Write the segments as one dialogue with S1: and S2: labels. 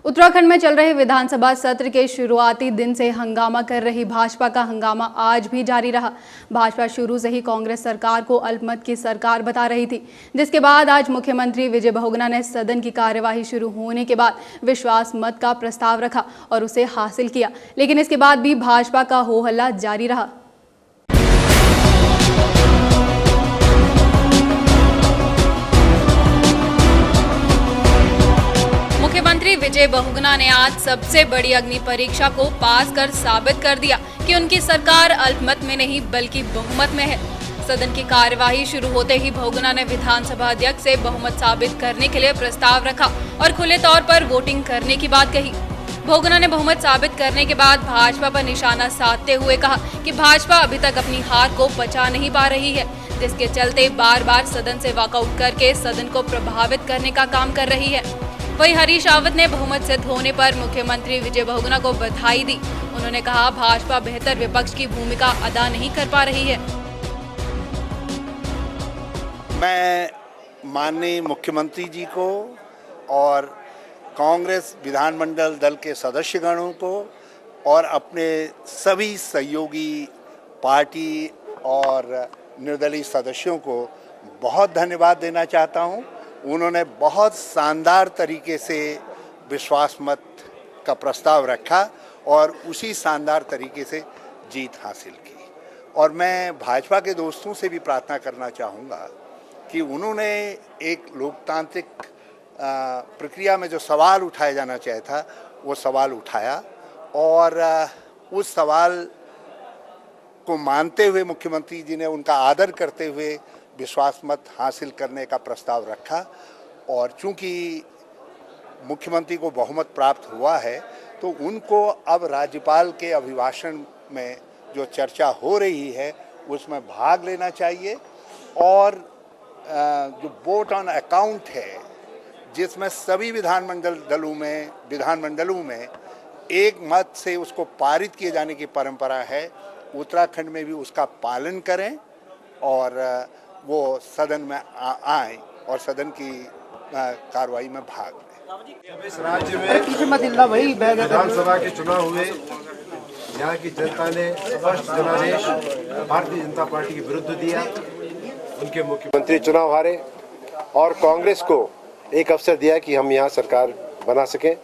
S1: उत्तराखंड में चल रहे विधानसभा सत्र के शुरुआती दिन से हंगामा कर रही भाजपा का हंगामा आज भी जारी रहा। भाजपा शुरू से ही कांग्रेस सरकार को अल्पमत की सरकार बता रही थी, जिसके बाद आज मुख्यमंत्री विजय बहुगुणा ने सदन की कार्यवाही शुरू होने के बाद विश्वास मत का प्रस्ताव रखा और उसे हासिल किया, लेकिन इसके बाद भी भाजपा का हो हल्ला जारी रहा। मुख्यमंत्री विजय बहुगुणा ने आज सबसे बड़ी अग्नि परीक्षा को पास कर साबित कर दिया कि उनकी सरकार अल्पमत में नहीं बल्कि बहुमत में है। सदन की कार्यवाही शुरू होते ही बहुगुणा ने विधानसभा अध्यक्ष से बहुमत साबित करने के लिए प्रस्ताव रखा और खुले तौर पर वोटिंग करने की बात कही। बहुगुणा ने बहुमत साबित करने के बाद भाजपा पर निशाना साधते हुए कहा कि भाजपा अभी तक अपनी हार को पचा नहीं पा रही है, जिसके चलते बार बार सदन से वॉकआउट करके सदन को प्रभावित करने का काम कर रही है। वहीं हरीश रावत ने बहुमत सिद्ध होने पर मुख्यमंत्री विजय बहुगुणा को बधाई दी। उन्होंने कहा भाजपा बेहतर विपक्ष की भूमिका अदा नहीं कर पा रही है।
S2: मैं माननीय मुख्यमंत्री जी को और कांग्रेस विधानमंडल दल के सदस्यगणों को और अपने सभी सहयोगी पार्टी और निर्दलीय सदस्यों को बहुत धन्यवाद देना चाहता हूं। उन्होंने बहुत शानदार तरीके से विश्वास मत का प्रस्ताव रखा और उसी शानदार तरीके से जीत हासिल की। और मैं भाजपा के दोस्तों से भी प्रार्थना करना चाहूँगा कि उन्होंने एक लोकतांत्रिक प्रक्रिया में जो सवाल उठाया जाना चाहिए था वो सवाल उठाया और उस सवाल को मानते हुए मुख्यमंत्री जी ने उनका आदर करते हुए विश्वास मत हासिल करने का प्रस्ताव रखा। और चूंकि मुख्यमंत्री को बहुमत प्राप्त हुआ है तो उनको अब राज्यपाल के अभिभाषण में जो चर्चा हो रही है उसमें भाग लेना चाहिए और जो वोट ऑन अकाउंट है जिसमें सभी विधानमंडलों में एक मत से उसको पारित किए जाने की परंपरा है, उत्तराखंड में भी उसका पालन करें और वो सदन में आए और सदन की कार्रवाई में भाग लें।
S3: इस राज्य में विधानसभा के चुनाव हुए, यहाँ की जनता ने स्पष्ट जनादेश भारतीय जनता पार्टी के विरुद्ध दिया। उनके मुख्यमंत्री चुनाव हारे और कांग्रेस को एक अवसर दिया कि हम यहाँ सरकार बना सकें।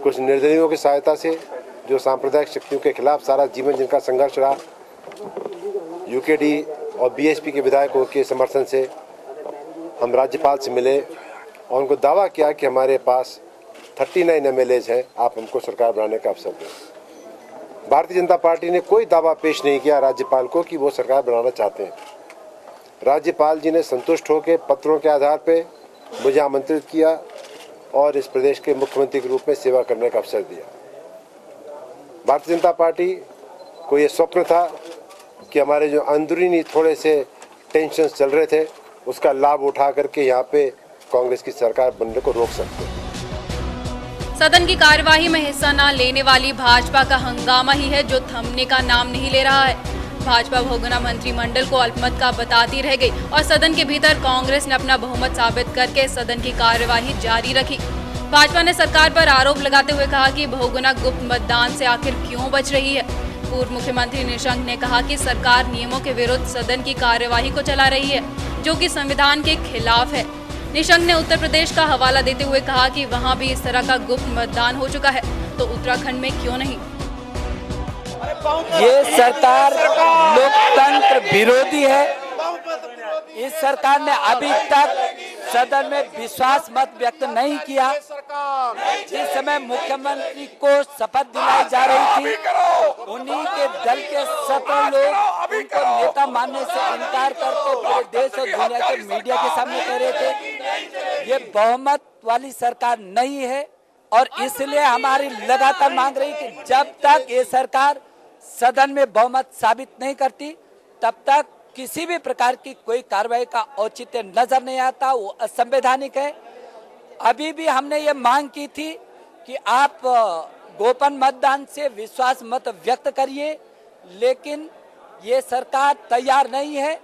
S3: कुछ निर्दलियों की सहायता से जो सांप्रदायिक शक्तियों के खिलाफ सारा जीवन जिनका संघर्ष रहा, यूकेडी और बीएसपी के विधायकों के समर्थन से हम राज्यपाल से मिले और उनको दावा किया कि हमारे पास 39 एमएलएज हैं, आप हमको सरकार बनाने का अवसर दें। भारतीय जनता पार्टी ने कोई दावा पेश नहीं किया राज्यपाल को कि वो सरकार बनाना चाहते हैं। राज्यपाल जी ने संतुष्ट होकर पत्रों के आधार पर मुझे आमंत्रित किया और इस प्रदेश के मुख्यमंत्री के रूप में सेवा करने का अवसर दिया। भारतीय जनता पार्टी को ये स्वप्न था कि हमारे जो अंदरूनी थोड़े से टेंशन चल रहे थे उसका लाभ उठा करके यहाँ पे कांग्रेस की सरकार बनने को रोक सकते हैं।
S1: सदन की कार्यवाही में हिस्सा न लेने वाली भाजपा का हंगामा ही है जो थमने का नाम नहीं ले रहा है। भाजपा बहुगुणा मंत्रिमंडल को अल्पमत का बताती रह गई और सदन के भीतर कांग्रेस ने अपना बहुमत साबित करके सदन की कार्यवाही जारी रखी। भाजपा ने सरकार पर आरोप लगाते हुए कहा कि बहुगुणा गुप्त मतदान से आखिर क्यों बच रही है। पूर्व मुख्यमंत्री निशंक ने कहा कि सरकार नियमों के विरुद्ध सदन की कार्यवाही को चला रही है, जो कि संविधान के खिलाफ है। निशंक ने उत्तर प्रदेश का हवाला देते हुए कहा कि वहां भी इस तरह का गुप्त मतदान हो चुका है, तो उत्तराखंड में क्यों नहीं।
S4: ये सरकार लोकतंत्र विरोधी है। इस सरकार ने अभी तक सदन में विश्वास मत व्यक्त नहीं किया। जिस समय मुख्यमंत्री को शपथ दिलाई जा रही थी, उन्हीं के दल के 17 लोग उनको नेता मानने से इनकार करके पूरे देश और दुनिया के मीडिया के सामने कह रहे थे ये बहुमत वाली सरकार नहीं है। और इसलिए हमारी लगातार मांग रही कि जब तक ये सरकार सदन में बहुमत साबित नहीं करती तब तक किसी भी प्रकार की कोई कार्रवाई का औचित्य नजर नहीं आता, वो असंवैधानिक है। अभी भी हमने ये मांग की थी कि आप गोपन मतदान से विश्वास मत व्यक्त करिए, लेकिन ये सरकार तैयार नहीं है।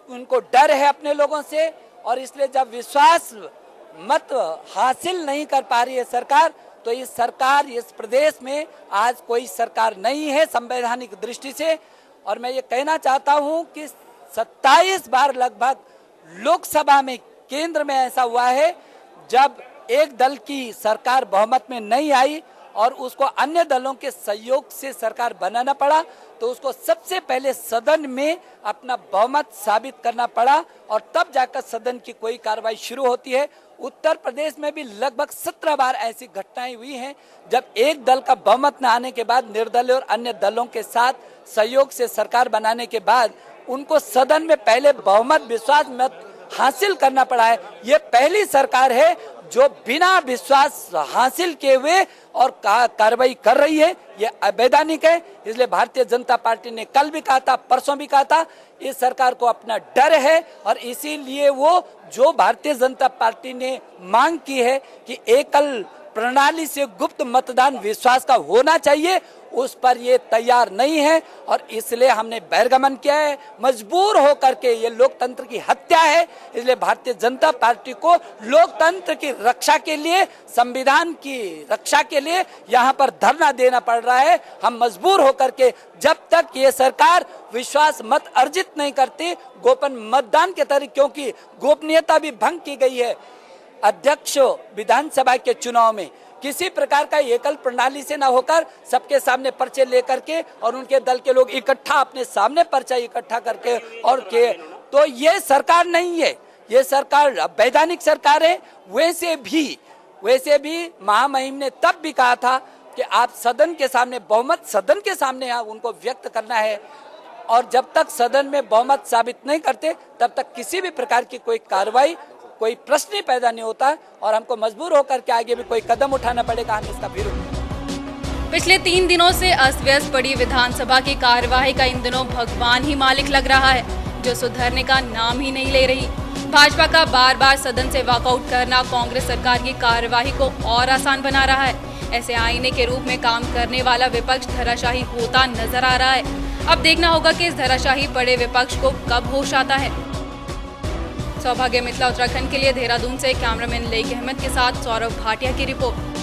S4: उनको डर है अपने लोगों से और इसलिए जब विश्वास मत हासिल नहीं कर पा रही है सरकार, तो इस सरकार, इस प्रदेश में आज कोई सरकार नहीं है संवैधानिक दृष्टि से। और मैं ये कहना चाहता हूं कि 27 बार लगभग लोकसभा में, केंद्र में ऐसा हुआ है जब एक दल की सरकार बहुमत में नहीं आई और उसको अन्य दलों के सहयोग से सरकार बनाना पड़ा, तो उसको सबसे पहले सदन में अपना बहुमत साबित करना पड़ा और तब जाकर सदन की कोई कार्रवाई शुरू होती है। उत्तर प्रदेश में भी लगभग 17 बार ऐसी घटनाएं हुई हैं जब एक दल का बहुमत न आने के बाद निर्दलीय और अन्य दलों के साथ सहयोग से सरकार बनाने के बाद उनको सदन में पहले बहुमत, विश्वास मत हासिल करना पड़ा है। ये पहली सरकार है जो बिना विश्वास हासिल किए हुए और कार्रवाई कर रही है, ये अवैधानिक है। इसलिए भारतीय जनता पार्टी ने कल भी कहा था, परसों भी कहा था, इस सरकार को अपना डर है और इसीलिए वो जो भारतीय जनता पार्टी ने मांग की है कि एकल प्रणाली से गुप्त मतदान विश्वास का होना चाहिए, उस पर ये तैयार नहीं है और इसलिए हमने बहिर्गमन किया है। मजबूर होकर के, ये लोकतंत्र की हत्या है, इसलिए भारतीय जनता पार्टी को लोकतंत्र की रक्षा के लिए, संविधान की रक्षा के लिए यहाँ पर धरना देना पड़ रहा है। हम मजबूर होकर के जब तक ये सरकार विश्वास मत अर्जित नहीं करती गोपन मतदान के तरीके, क्योंकि गोपनीयता भी भंग की गई है। अध्यक्ष विधानसभा के चुनाव में किसी प्रकार का एकल प्रणाली से ना होकर सबके सामने पर्चे लेकर के और उनके दल के लोग इकट्ठा अपने सामने पर्चा इकट्ठा करके और के, तो ये सरकार नहीं है, ये सरकार वैधानिक सरकार है। वैसे भी महामहिम ने तब भी कहा था कि आप सदन के सामने बहुमत, सदन के सामने उनको व्यक्त करना है और जब तक सदन में बहुमत साबित नहीं करते तब तक किसी भी प्रकार की कोई कार्रवाई, कोई प्रश्न ही पैदा नहीं होता और हमको मजबूर होकर के आगे भी कोई कदम उठाना पड़ेगा। हम इसका विरोध।
S1: पिछले 3 दिनों से अस्त व्यस्त पड़ी विधानसभा की कार्यवाही का इन दिनों भगवान ही मालिक लग रहा है, जो सुधरने का नाम ही नहीं ले रही। भाजपा का बार बार सदन से वॉकआउट करना कांग्रेस सरकार की कार्यवाही को और आसान बना रहा है। ऐसे आईने के रूप में काम करने वाला विपक्ष धराशायी होता नजर आ रहा है। अब देखना होगा कि इस धराशायी पड़े विपक्ष को कब होश आता है। सौभाग्य मिथिला उत्तराखंड के लिए देहरादून से कैमरामैन लेक अहमद के साथ सौरभ भाटिया की रिपोर्ट।